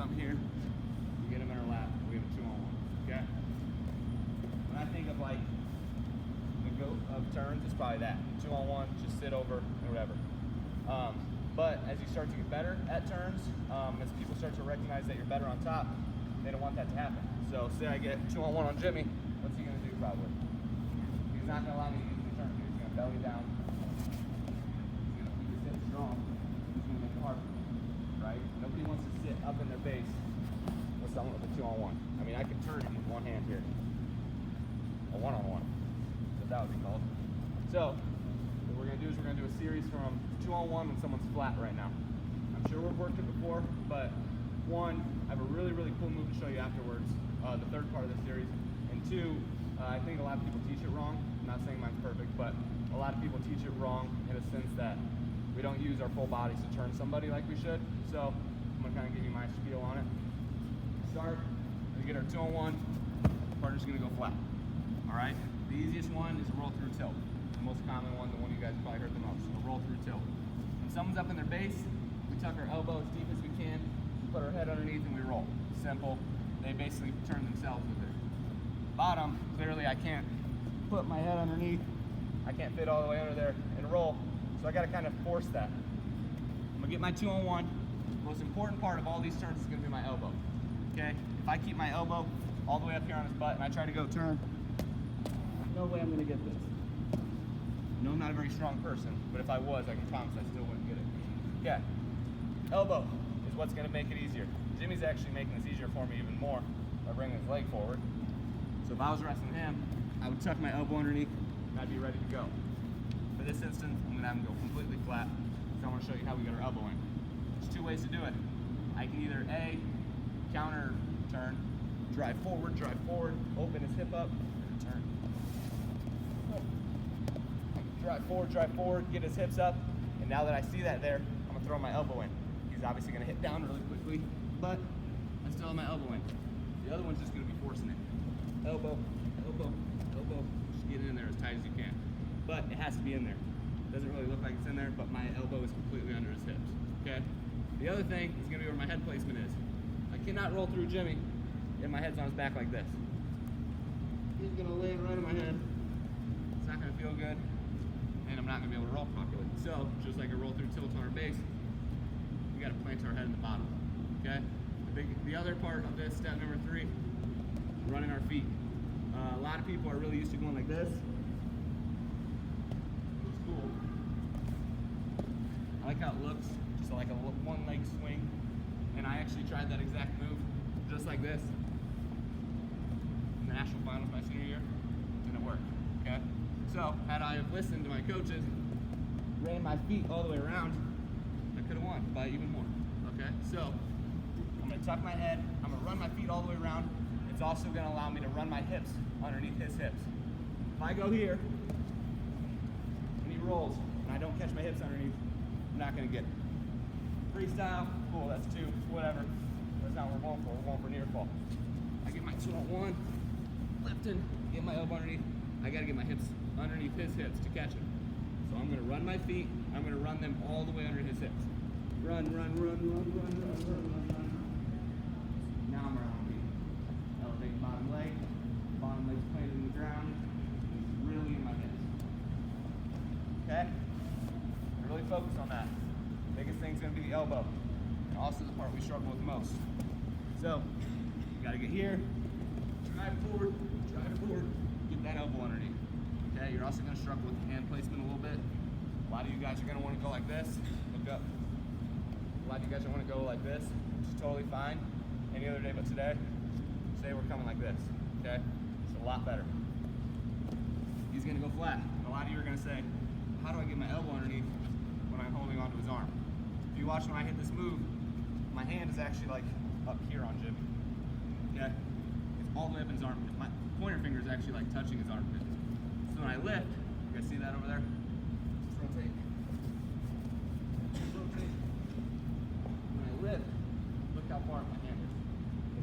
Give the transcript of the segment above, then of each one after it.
come here, we get them in our lap, we have a 2-on-1, okay? When I think of like the goat of turns, it's probably that. 2-on-1, just sit over and whatever. But as you start to get better at turns, as people start to recognize that you're better on top, they don't want that to happen. So say I get 2-on-1 on Jimmy, what's he gonna do probably? He's not gonna allow me to use the turn. He's gonna belly down. He's gonna keep his hips strong. He's gonna make it hard for me, right? Nobody wants to sit up in their base with someone with a 2-on-1. I mean, I can turn it with one hand here. A 1-on-1, so that would be called. So what we're gonna do is we're gonna do a series from 2-on-1 when someone's flat right now. I'm sure we've worked it before, but one, I have a really, really cool move to show you afterwards, the third part of the series. And two, I think a lot of people teach it wrong. I'm not saying mine's perfect, but a lot of people teach it wrong in a sense that we don't use our full bodies to turn somebody like we should. So I'm gonna kind of give you my spiel on it. Start, we get our 2-on-1, partner's gonna go flat. All right, the easiest one is a roll through tilt. The most common one, the one you guys probably heard the most, a roll through tilt. When someone's up in their base, we tuck our elbow as deep as we can, we put our head underneath and we roll. Simple, they basically turn themselves with it. Bottom, clearly I can't put my head underneath, I can't fit all the way under there and roll, so I gotta kind of force that. I'm gonna get my 2-on-1. The most important part of all these turns is gonna be my elbow, okay? If I keep my elbow all the way up here on his butt and I try to go turn, no way I'm gonna get this. No, I'm not a very strong person, but if I was, I can promise I still wouldn't get it. Yeah, elbow is what's gonna make it easier. Jimmy's actually making this easier for me even more by bringing his leg forward. So if I was wrestling him, I would tuck my elbow underneath and I'd be ready to go. For this instance, I'm gonna have him go completely flat, so I wanna show you how we get our elbow in. There's two ways to do it. I can either A, counter turn, drive forward, open his hip up, and turn. Drive forward, get his hips up, and now that I see that there, I'm gonna throw my elbow in. He's obviously gonna hit down really quickly, but I still have my elbow in. The other one's just gonna be forcing it. Elbow, elbow, elbow, just get it in there as tight as you can. But it has to be in there. Doesn't really look like it's in there, but my elbow is completely under his hips, okay? The other thing is gonna be where my head placement is. I cannot roll through Jimmy if my head's on his back like this. He's gonna land right on my head. It's not gonna feel good, and I'm not gonna be able to roll properly. So, just like a roll through tilt on our base, we gotta plant our head in the bottom, okay? The other part of this, step number 3, running our feet. A lot of people are really used to going like this, which is cool. I like how it looks, just like a one leg swing. And I actually tried that exact move, just like this, in the national finals my senior year, and it worked, okay? So, had I have listened to my coaches, ran my feet all the way around, I could have won by even more, okay? So, I'm gonna tuck my head, I'm gonna run my feet all the way around. It's also gonna allow me to run my hips underneath his hips. If I go here, and he rolls, and I don't catch my hips underneath, I'm not gonna get it. Freestyle, cool, that's 2, whatever. That's not what we're going for, we're going for near fall. I get my 2-on-1, lifting, get my elbow underneath. I gotta get my hips underneath his hips to catch it. So I'm gonna run my feet, I'm gonna run them all the way under his hips. Run. Now I'm around my feet. Elevate bottom leg's planted in the ground. It's really in my hips. Okay? Really focus on that. Biggest thing's gonna be the elbow. And also the part we struggle with the most. So, you gotta get here, drive forward, get that elbow underneath. Okay, you're also gonna struggle with the hand placement a little bit. A lot of you guys are gonna wanna go like this. Look up. A lot of you guys are gonna go like this, which is totally fine. Any other day but today we're coming like this, okay? It's a lot better. He's gonna go flat. And a lot of you are gonna say, how do I get my elbow underneath when I'm holding onto his arm? If you watch when I hit this move, my hand is actually like up here on Jimmy. Okay? It's all the way up in his armpit. My pointer finger is actually like touching his armpit. So when I lift, you guys see that over there? Just rotate. When I lift, look how far up my hand is.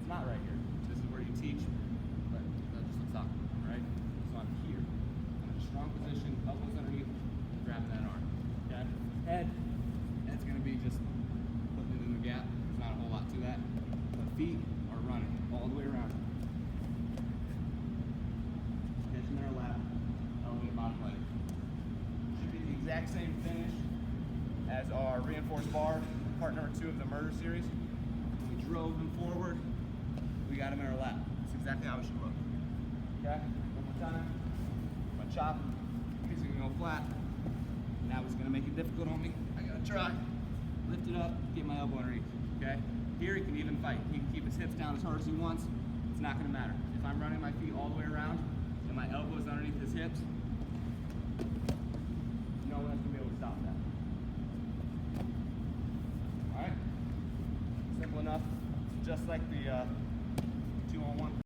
It's not right here. This is where you teach, but that just looks awkward, right? So I'm here. I'm in a strong position, elbows underneath, grabbing that arm. Okay? Head's gonna be just putting it in the gap. There's not a whole lot to that. exact same finish as our reinforced bar, part number 2 of the murder series. We drove him forward, we got him in our lap. That's exactly how it should look. Okay, one more time. I'm gonna chop, he's gonna go flat. Now he's gonna make it difficult on me. I gotta try. Lift it up, get my elbow underneath, okay? Here he can even fight. He can keep his hips down as hard as he wants. It's not gonna matter. If I'm running my feet all the way around and my elbow is underneath his hips, no one's gonna be able to stop that. All right, simple enough. Just like the 2-on-1.